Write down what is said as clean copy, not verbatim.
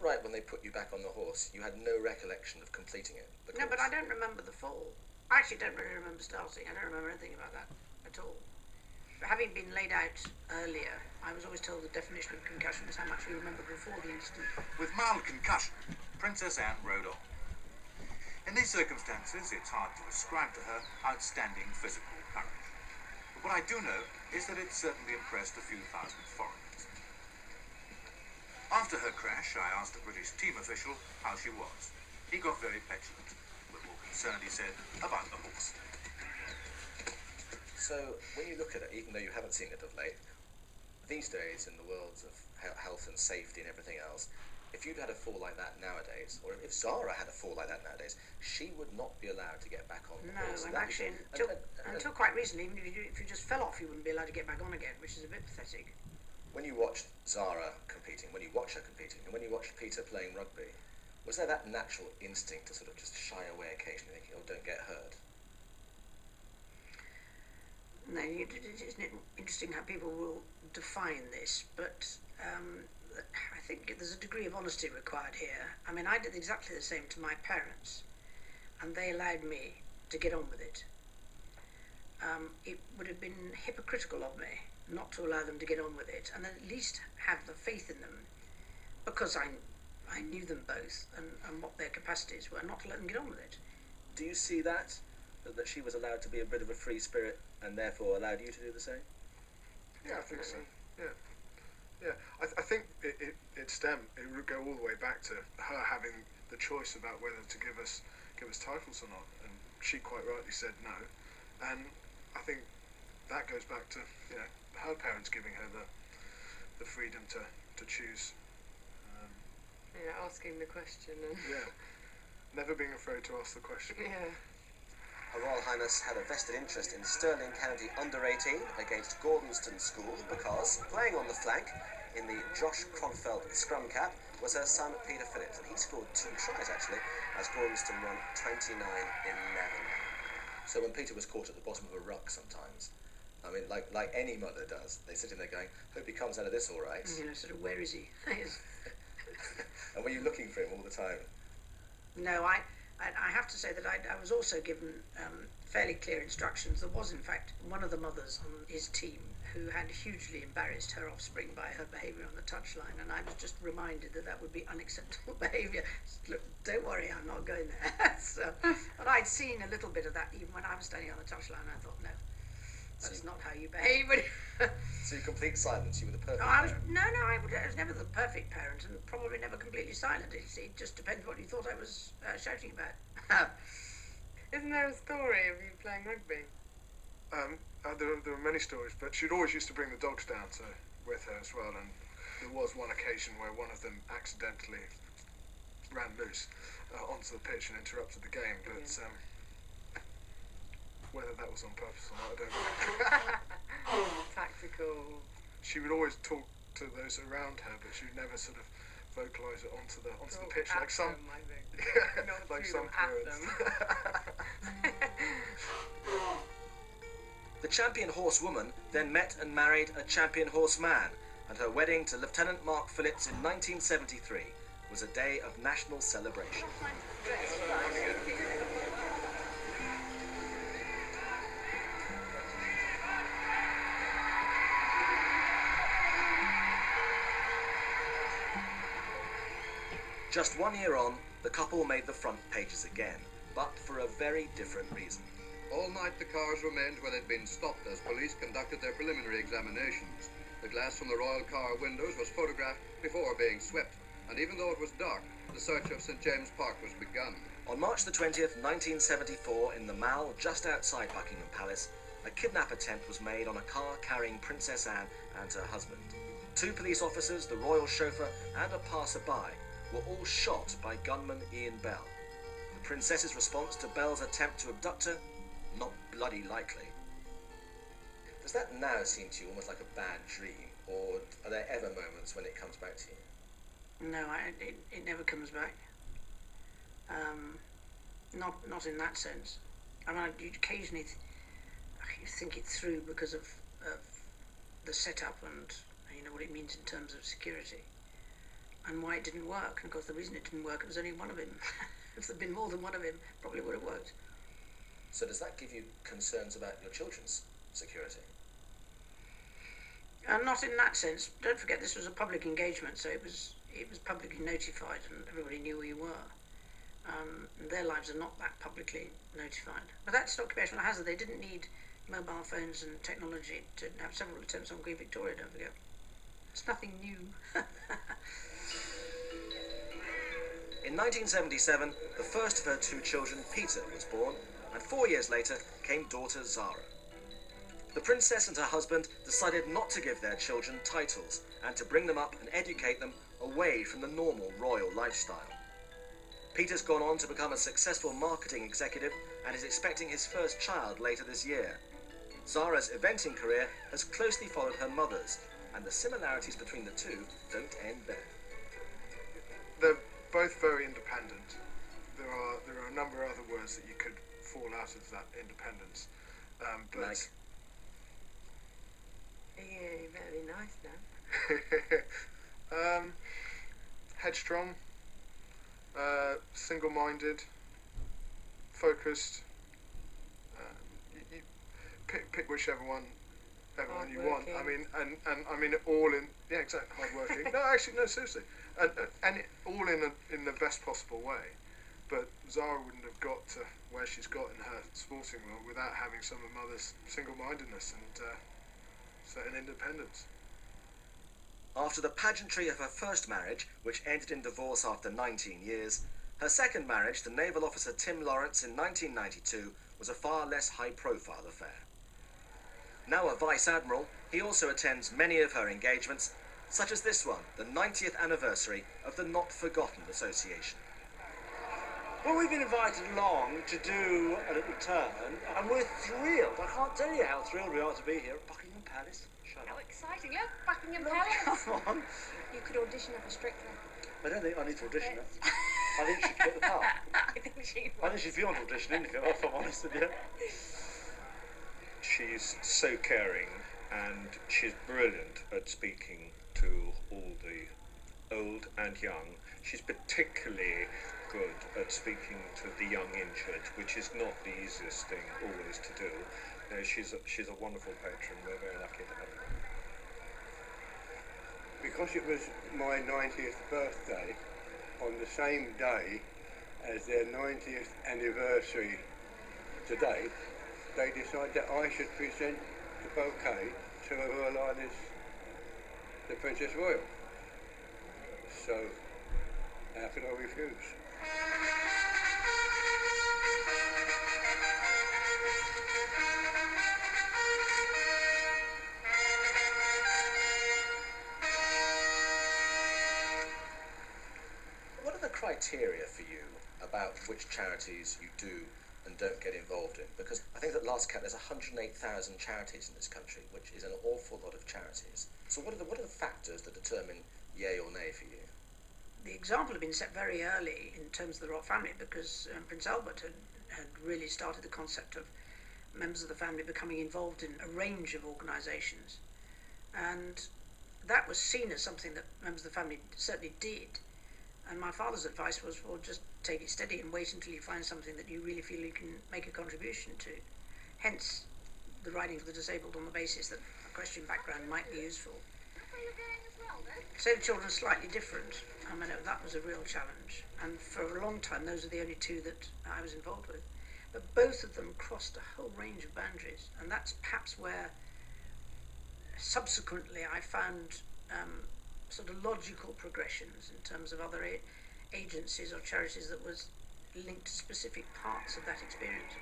right when they put you back on the horse, you had no recollection of completing it? No, but I don't remember the fall. I actually don't really remember starting. I don't remember anything about that at all. But having been laid out earlier, I was always told the definition of concussion is how much we remembered before the incident. With mild concussion, Princess Anne rode on. In these circumstances, it's hard to ascribe to her outstanding physical courage. But what I do know is that it certainly impressed a few thousand foreigners. After her crash, I asked a British team official how she was. He got very petulant, but more concerned, he said, about the horse. So, when you look at it, even though you haven't seen it of late, these days, in the worlds of health and safety and everything else, if you'd had a fall like that nowadays, or if Zara had a fall like that nowadays, she would not be allowed to get back on the horse. No, actually, until quite recently, even if you just fell off, you wouldn't be allowed to get back on again, which is a bit pathetic. When you watched Zara competing, when you watch her competing, and when you watched Peter playing rugby, was there that natural instinct to sort of just shy away occasionally, thinking, oh, don't get hurt? No, isn't it interesting how people will define this, but I think there's a degree of honesty required here. I mean, I did exactly the same to my parents, and they allowed me to get on with it. It would have been hypocritical of me not to allow them to get on with it, and at least have the faith in them, because I knew them both and what their capacities were, not to let them get on with it. Do you see that she was allowed to be a bit of a free spirit and therefore allowed you to do the same? Yeah, I think so. Yeah. I think it would go all the way back to her having the choice about whether to give us titles or not, and she quite rightly said no. And I think that goes back to her parents giving her the freedom to choose. Asking the question. Never being afraid to ask the question. Yeah. Her Royal Highness had a vested interest in Stirling County under-18 against Gordonston School because, playing on the flank in the Josh Cronfeld scrum cap, was her son Peter Phillips, and he scored 2 tries actually as Gordonston won 29-11. So when Peter was caught at the bottom of a ruck sometimes, I mean, like any mother does, they sit in there going, hope he comes out of this all right. Sort of, where is he? And were you looking for him all the time? No, I have to say that I was also given fairly clear instructions. There was, in fact, one of the mothers on his team who had hugely embarrassed her offspring by her behaviour on the touchline, and I was just reminded that would be unacceptable behaviour. Look, don't worry, I'm not going there. But I'd seen a little bit of that even when I was standing on the touchline. I thought, no, that's not how you behave. So complete silence, you were the perfect I was parent. never the perfect parent, and probably never completely silent. It just depends what you thought I was shouting about. Isn't there a story of you playing rugby? There were many stories, but she'd always used to bring the dogs down with her as well, and there was one occasion where one of them accidentally ran loose onto the pitch and interrupted the game, but whether that was on purpose or not, I don't know. Tactical. She would always talk to those around her, but she would never sort of vocalise it onto the pitch like some like some parents. The champion horsewoman then met and married a champion horseman, and her wedding to Lieutenant Mark Phillips in 1973 was a day of national celebration. Just 1 year on, the couple made the front pages again, but for a very different reason. All night the cars remained where they'd been stopped as police conducted their preliminary examinations. The glass from the royal car windows was photographed before being swept, and even though it was dark, the search of St James Park was begun. On March the 20th, 1974, in the Mall just outside Buckingham Palace, a kidnap attempt was made on a car carrying Princess Anne and her husband. 2 police officers, the royal chauffeur, and a passer-by were all shot by gunman Ian Bell. The princess's response to Bell's attempt to abduct her? Not bloody likely. Does that now seem to you almost like a bad dream, or are there ever moments when it comes back to you? No, it never comes back. Not in that sense. I mean, you occasionally think it through because of the setup and what it means in terms of security. and why it didn't work. And of course, the reason it didn't work, it was only one of him. If there'd been more than one of him, probably would have worked. So does that give you concerns about your children's security? Not in that sense. Don't forget, this was a public engagement, so it was publicly notified, and everybody knew who you were. And their lives are not that publicly notified. But that's occupational hazard. They didn't need mobile phones and technology to have several attempts on Queen Victoria, don't forget. It's nothing new. In 1977, the first of her two children, Peter, was born, and 4 years later came daughter Zara. The princess and her husband decided not to give their children titles and to bring them up and educate them away from the normal royal lifestyle. Peter's gone on to become a successful marketing executive and is expecting his first child later this year. Zara's eventing career has closely followed her mother's, and the similarities between the two don't end there. They're both very independent. There are a number of other words that you could fall out of that independence. But Like? Yeah, very nice now. headstrong, single-minded, focused. You pick whichever one you want. I mean, and I mean all in, yeah, exactly, hardworking. No, actually, no, seriously, and all in the best possible way. But Zara wouldn't have got to where she's got in her sporting world without having some of mother's single-mindedness and certain independence. After the pageantry of her first marriage, which ended in divorce after 19 years, her second marriage to naval officer Tim Lawrence in 1992 was a far less high-profile affair. Now a vice admiral, he also attends many of her engagements, such as this one, the 90th anniversary of the Not Forgotten Association. Well, we've been invited along to do a little turn, and we're thrilled. I can't tell you how thrilled we are to be here at Buckingham Palace. Shut How up. exciting. Look, Buckingham Palace. Come on. You could audition for Strictly. I don't think I need to audition her. I think she'd get the part. I think she I think she's beyond auditioning, if I'm honest with you. She's so caring, and she's brilliant at speaking to all the old and young. She's particularly good at speaking to the young injured, which is not the easiest thing always to do. No, she's a wonderful patron. We're very lucky to have her. Because it was my 90th birthday, on the same day as their 90th anniversary today, they decided that I should present the bouquet to Her Royal Highness the Princess Royal. So, how could I refuse? What are the criteria for you about which charities you do and don't get involved in? Because I think at last count there's 108,000 charities in this country, which is an awful lot of charities. So what are the factors that determine yay or nay for you? The example had been set very early in terms of the royal family, because Prince Albert had really started the concept of members of the family becoming involved in a range of organisations, and that was seen as something that members of the family certainly did. And my father's advice was, well, just take it steady and wait until you find something that you really feel you can make a contribution to. Hence the Riding for the Disabled on the basis that a Equestrian background might be useful. Save the Children slightly different. I mean, that was a real challenge, and for a long time those are the only two that I was involved with. But both of them crossed a whole range of boundaries, and that's perhaps where subsequently I found sort of logical progressions in terms of other agencies or charities that was linked to specific parts of that experience.